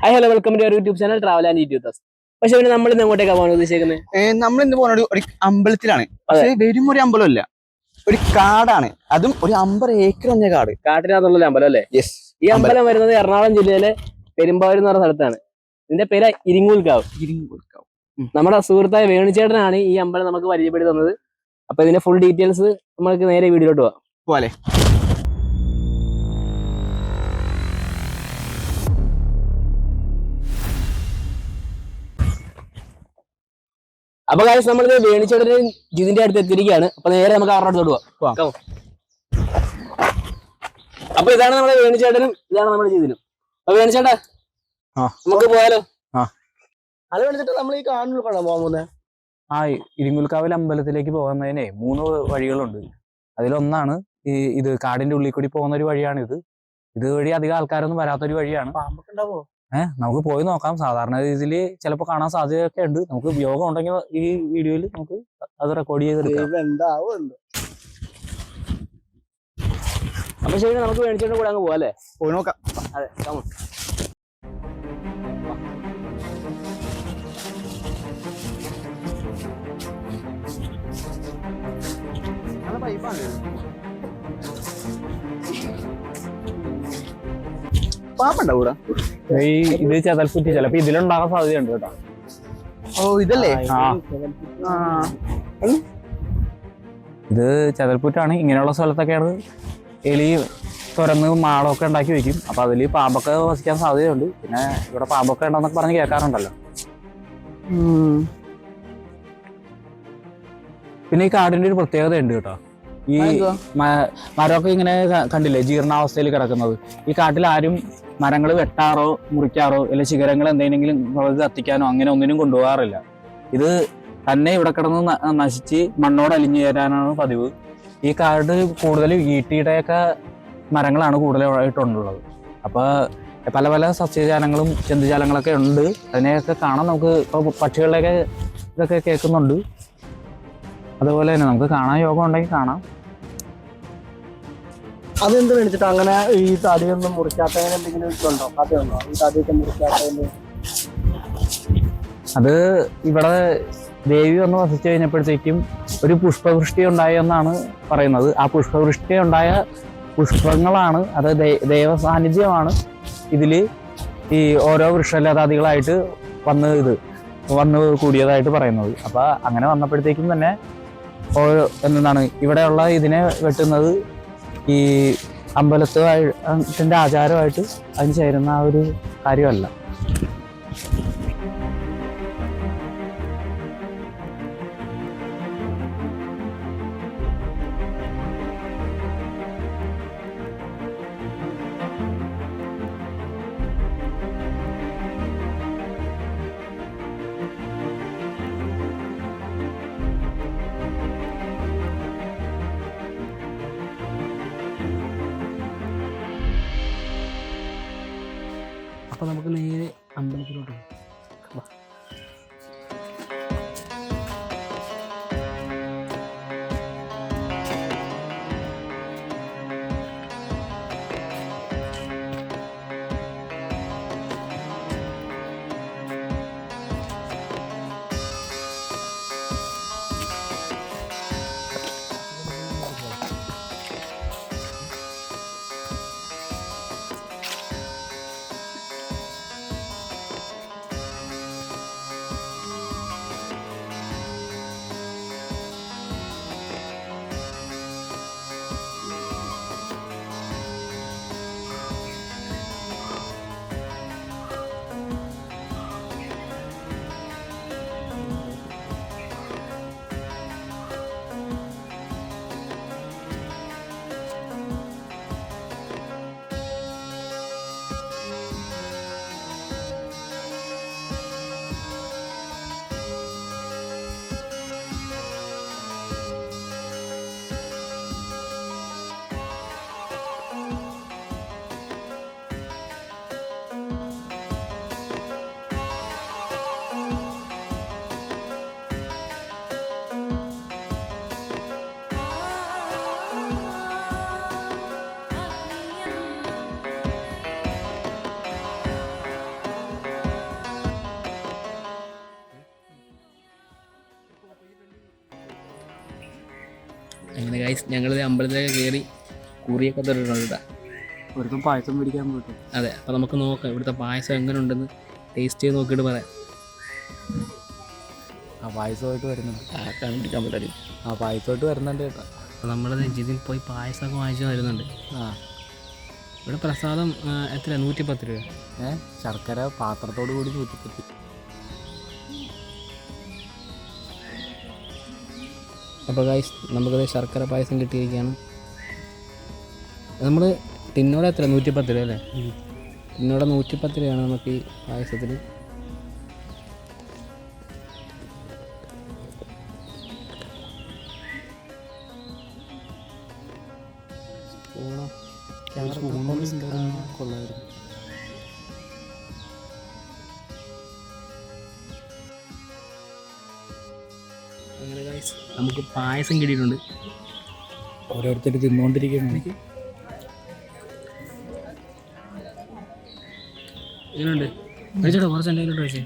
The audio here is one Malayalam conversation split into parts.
Hi hello welcome to YouTube channel travel and YouTube. പക്ഷെ പിന്നെ നമ്മൾ ഇന്ന് എങ്ങോട്ടേക്കാണ് പോകാൻ ഉദ്ദേശിക്കുന്നത്? നമ്മൾ ഇന്ന് പോകുന്ന ഒരു അമ്പലത്തിലാണ്. പക്ഷെ വെറും ഒരു അമ്പലമല്ല, ഒരു കാടാണ്. അതും ഒരു 50 ഏക്കർ വന്ന കാട്. കാട്ടിനകത്തുള്ള അമ്പലം അല്ലേ? യെസ്. ഈ അമ്പലം വരുന്നത് എറണാകുളം ജില്ലയിലെ പെരുമ്പാവൂർ എന്ന് പറഞ്ഞ സ്ഥലത്താണ്. ഇതിന്റെ പേര് ഇരിങ്ങൂൽക്കാവ്. നമ്മുടെ സുഹൃത്തായ വേണുചേട്ടനാണ് ഈ അമ്പലം നമുക്ക് പരിചയപ്പെടുത്തി തന്നത്. അപ്പൊ ഇതിന്റെ ഫുൾ ഡീറ്റെയിൽസ് നമുക്ക് നേരെ വീഡിയോയിലോട്ട് പോവാം. പോലെ അപ്പൊ കാര്യം നമ്മൾ വേണിച്ചേട്ടനും ജിതിന്റെ അടുത്ത് എത്തിയിരിക്കുകയാണ്. അപ്പൊ നേരെ നമുക്ക് അവരുടെ അടുത്തോട്ട് പോവാം. അപ്പൊ ഇതാണ് നമ്മുടെ വേണിച്ചേട്ടനും, ഇതാണ് നമ്മുടെ ജിതിനും. അപ്പൊ വേണിച്ചേട്ടാ നമുക്ക് പോയാലോ? അത് വേണിച്ചിട്ട് നമ്മൾ ഈ കാടിനുള്ളിൽ പോകാൻ പോകുന്നത്. ഇരിങ്ങുൽക്കാവിൽ അമ്പലത്തിലേക്ക് പോകുന്നതിനെ 3 വഴികളുണ്ട്. അതിലൊന്നാണ് ഇത് കാടിന്റെ ഉള്ളിൽ കൂടി പോകുന്ന ഒരു വഴിയാണിത്. ഇതുവഴി അധികം ആൾക്കാരൊന്നും വരാത്തൊരു വഴിയാണ്. നമുക്ക് പോയി നോക്കാം. സാധാരണ രീതിയിൽ ചിലപ്പോൾ കാണാൻ സാധ്യതയൊക്കെ ഉണ്ട്. നമുക്ക് യോഗം ഉണ്ടെങ്കിൽ ഈ വീഡിയോയിൽ നമുക്ക് അത് റെക്കോർഡ് ചെയ്തെടുക്കാം. അപ്പൊ ശരി, നമുക്ക് വേണിച്ചേട്ടൻ കൂടെ അങ്ങ് പോവാം അല്ലേ? പോയി നോക്കാം. അതെ, പാമ്പുണ്ടോ കൂടെ? ഇത് ചെതൽപ്പുറ്റി ചിലപ്പോ ഇതിലുണ്ടാകാൻ സാധ്യതയുണ്ട് കേട്ടോ. ഓ ഇതല്ലേ? ഇത് ചെതൽപ്പുറ്റാണ്. ഇങ്ങനെയുള്ള സ്ഥലത്തൊക്കെയാണ് എലി തുറന്ന് മാളമൊക്കെ ഉണ്ടാക്കി വെക്കും. അപ്പൊ അതില് പാമ്പൊക്കെ വസിക്കാൻ സാധ്യതയുണ്ട്. പിന്നെ ഇവിടെ പാമ്പൊക്കെ ഉണ്ടെന്നൊക്കെ പറഞ്ഞ് കേൾക്കാറുണ്ടല്ലോ. പിന്നെ ഈ കാടിന്റെ ഒരു പ്രത്യേകത ഉണ്ട് കേട്ടോ. ഈ മരമൊക്കെ ഇങ്ങനെ കണ്ടില്ലേ, ജീർണാവസ്ഥയിൽ കിടക്കുന്നത്. ഈ കാട്ടിൽ ആരും മരങ്ങൾ വെട്ടാറോ മുറിക്കാറോ അല്ലെങ്കിൽ ശിഖരങ്ങൾ എന്തെങ്കിലും കത്തിക്കാനോ അങ്ങനെ ഒന്നിനും കൊണ്ടുപോകാറില്ല. ഇത് തന്നെ ഇവിടെ കിടന്ന് നശിച്ച് മണ്ണോട് അലിഞ്ഞു ചേരാനാണ് പതിവ്. ഈ കാട് കൂടുതൽ ഈട്ടിയുടെയൊക്കെ മരങ്ങളാണ് കൂടുതലായിട്ടുള്ളത്. അപ്പോൾ പല പല സസ്യജാലങ്ങളും ജന്തുജാലങ്ങളൊക്കെ ഉണ്ട്. അതിനെയൊക്കെ കാണാൻ നമുക്ക് ഇപ്പോൾ പക്ഷികളുടെയൊക്കെ ഇതൊക്കെ കേൾക്കുന്നുണ്ട്. അതുപോലെ തന്നെ നമുക്ക് കാണാൻ യോഗം ഉണ്ടെങ്കിൽ കാണാം. അതെന്ത് വേണിച്ചിട്ട് അങ്ങനെ ഈ തടിയൊന്നും മുറിക്കാത്തതിന് എന്തെങ്കിലും ഉണ്ടോ? കഥയുണ്ടോ ഈ തടിയൊക്കെ മുറിക്കാത്തതിന്? അത് ഇവിടെ ദേവി വന്ന് വസിച്ചു കഴിഞ്ഞപ്പോഴത്തേക്കും ഒരു പുഷ്പവൃഷ്ടി ഉണ്ടായി എന്നാണ് പറയുന്നത്. ആ പുഷ്പവൃഷ്ടി ഉണ്ടായ പുഷ്പങ്ങളാണ്, അത് ദേവ സാന്നിധ്യമാണ് ഇതിൽ ഈ ഓരോ വൃക്ഷലതാദികളായിട്ട് വന്ന് കൂടിയതായിട്ട് പറയുന്നത്. അപ്പോൾ അങ്ങനെ വന്നപ്പോഴത്തേക്കും തന്നെ എന്താണ് ഇവിടെയുള്ള ഇതിനെ വെട്ടുന്നത് ഈ അമ്പലത്തിന്റെ ആചാരമായിട്ട് അതിന് ചേരുന്ന ആ ഒരു കാര്യമല്ല. അപ്പൊ നമുക്ക് നേരെ അമ്പലത്തിലോട്ട് പോകാം. അങ്ങനെ ഗൈസ് ഞങ്ങളിത് അമ്പലത്തിലേക്ക് കയറി കുറിയൊക്കെ തൊട്ടിട്ടുണ്ട് കേട്ടോ. ഒരുക്കും പായസം പിടിക്കാൻ പോയിട്ടു. അതെ, അപ്പോൾ നമുക്ക് നോക്കാം ഇവിടുത്തെ പായസം എങ്ങനെ ഉണ്ടെന്ന് ടേസ്റ്റ് ചെയ്ത് നോക്കിയിട്ട് പറയാം. ആ പായസമായിട്ട് വരുന്നുണ്ട്. കണ്ടിരിക്കാൻ പറ്റില്ല. ആ പായസമായിട്ട് വരുന്നുണ്ട് കേട്ടോ. അപ്പോൾ നമ്മൾ ഇതിൽ പോയി പായസമൊക്കെ വാങ്ങിച്ച് വരുന്നുണ്ട്. ആ ഇവിടെ പ്രസാദം എത്ര 110 രൂപ. ശർക്കര പാത്രത്തോട് കൂടി 110. അപ്പോൾ ഗൈസ് നമുക്കത് ശർക്കര പായസം കിട്ടിയിരിക്കുകയാണ്. നമ്മൾ ടിന്നോടെ എത്ര 110 രൂപ അല്ലേ? ടിന്നോടെ 110 രൂപയാണ് നമുക്ക് ഈ പായസത്തിന്. കൊള്ളായിരുന്നു. അങ്ങനെ ഗൈസ് നമുക്ക് പായസം കിട്ടിയിട്ടുണ്ട്. ഓരോരുത്തർ തിന്നുകൊണ്ടിരിക്കുകയാണ്. എങ്ങനെയുണ്ട് കഴിച്ചോട്ടോ? കുറച്ച് എന്തെങ്കിലും കഴിച്ചേ.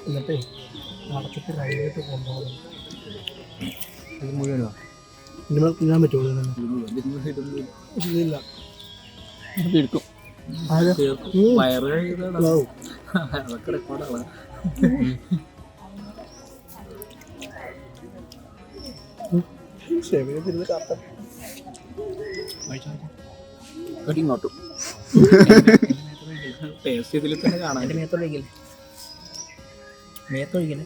എന്നിട്ട് നടത്തിട്ട് റൈഡിലേക്ക് കൊണ്ടുപോകും. ഇത് മുഴുവനോ? ഇതിന് തിന്നാൻ പറ്റുള്ളൂ. ഇല്ല എടുക്കും. വയറ് അതൊക്കെ റെക്കോർഡാണ്. ഇങ്ങോട്ടും ടേസ്റ്റ് ഇതിൽ തന്നെ കാണാം. മേത്തൊഴിക്കല്ലേ മേത്തൊഴിക്കല്ലേ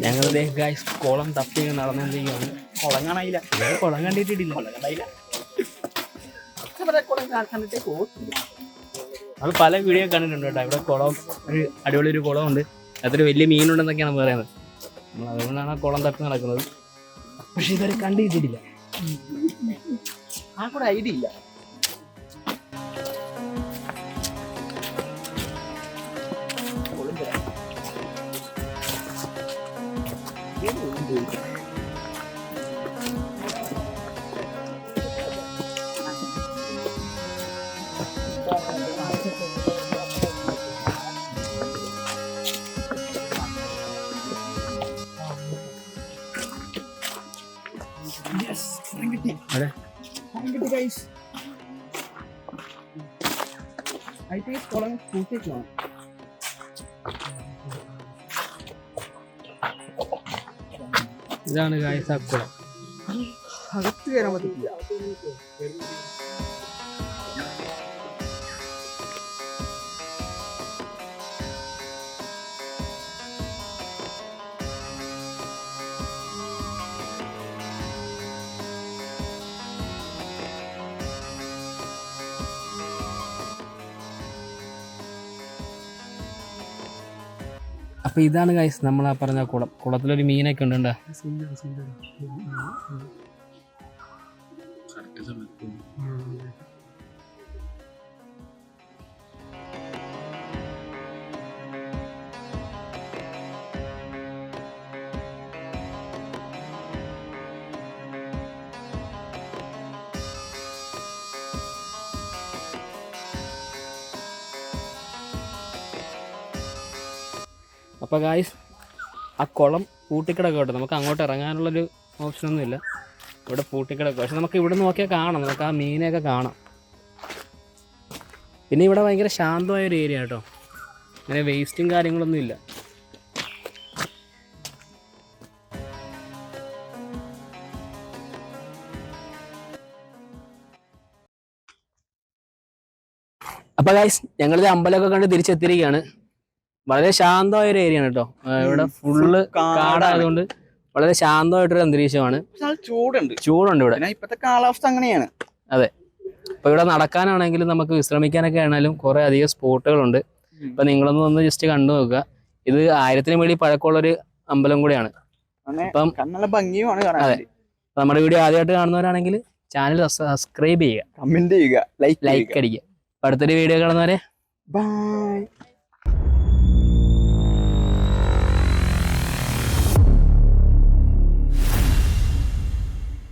ഞങ്ങളുടെ ഗൈസ് കുളം തപ്പി നടന്നുകൊണ്ടിരിക്കുകയാണ്. കുളം കാണാനില്ല. കുളം കണ്ടിട്ടില്ല. അത് പല വീഡിയോ കണ്ടിട്ടുണ്ട് കേട്ടോ. ഇവിടെ കുളം ഒരു അടിപൊളി ഒരു കുളമുണ്ട്. അതൊരു വലിയ മീനുണ്ടെന്നൊക്കെയാണ് പറയുന്നത്. നമ്മൾ അതുകൊണ്ടാണ് ആ കുളം തപ്പി നടക്കുന്നത്. പക്ഷെ ഇതുവരെ കണ്ടിട്ടില്ല. ആ കൂടെ ഐഡിയ ഇല്ല. ഇതാണ് ഗൈസ് ആ കുളം. അകത്ത് കയറാൻ പറ്റില്ല. അപ്പൊ ഇതാണ് ഗൈസ് നമ്മൾ ആ പറഞ്ഞ കുളം. കുളത്തിലൊരു മീനൊക്കെ ഉണ്ട്. അപ്പോൾ ഗായ്സ് ആ കുളം പൂട്ടിക്കിടക്കുക കേട്ടോ. നമുക്ക് അങ്ങോട്ട് ഇറങ്ങാനുള്ളൊരു ഓപ്ഷനൊന്നുമില്ല. ഇവിടെ പൂട്ടിക്കിടക്കുക. പക്ഷെ നമുക്ക് ഇവിടെ നോക്കിയാൽ കാണാം. നമുക്ക് ആ മീനെയൊക്കെ കാണാം. പിന്നെ ഇവിടെ ഭയങ്കര ശാന്തമായൊരു ഏരിയ കേട്ടോ. അങ്ങനെ വേസ്റ്റും കാര്യങ്ങളൊന്നും ഇല്ല. അപ്പോൾ ഗായ്സ് ഞങ്ങളിത് അമ്പലമൊക്കെ കണ്ട് തിരിച്ചെത്തിയിരിക്കുകയാണ്. വളരെ ശാന്തമായ ഒരു ഏരിയ ആണ് കേട്ടോ. ഇവിടെ ഫുള്ള് കാടായതുകൊണ്ട് വളരെ ശാന്തമായിട്ടൊരു അന്തരീക്ഷമാണ്. ചൂടുണ്ട് ഇവിടെ. ഇപ്പത്തെ കാലാവസ്ഥ അങ്ങനെയാണ്. അതെ. അപ്പൊ ഇവിടെ നടക്കാനാണെങ്കിലും നമുക്ക് വിശ്രമിക്കാനൊക്കെ ആണെങ്കിലും കുറെ അധികം സ്പോട്ടുകളുണ്ട്. അപ്പൊ നിങ്ങളൊന്ന് വന്ന് ജസ്റ്റ് കണ്ടു നോക്കുക. ഇത് 1000 മേളിൽ പഴക്കമുള്ളൊരു അമ്പലം കൂടിയാണ്. അപ്പം നല്ല ഭംഗിയുമാണ് കാണാൻ. അതെ. നമ്മുടെ വീഡിയോ ആദ്യമായിട്ട് കാണുന്നവരാണെങ്കിൽ ചാനൽ സബ്സ്ക്രൈബ് ചെയ്യുക, കമന്റ് ചെയ്യുക, ലൈക്ക് അടിക്കുക. അടുത്തൊരു വീഡിയോ കാണുന്നവരെ ബൈ.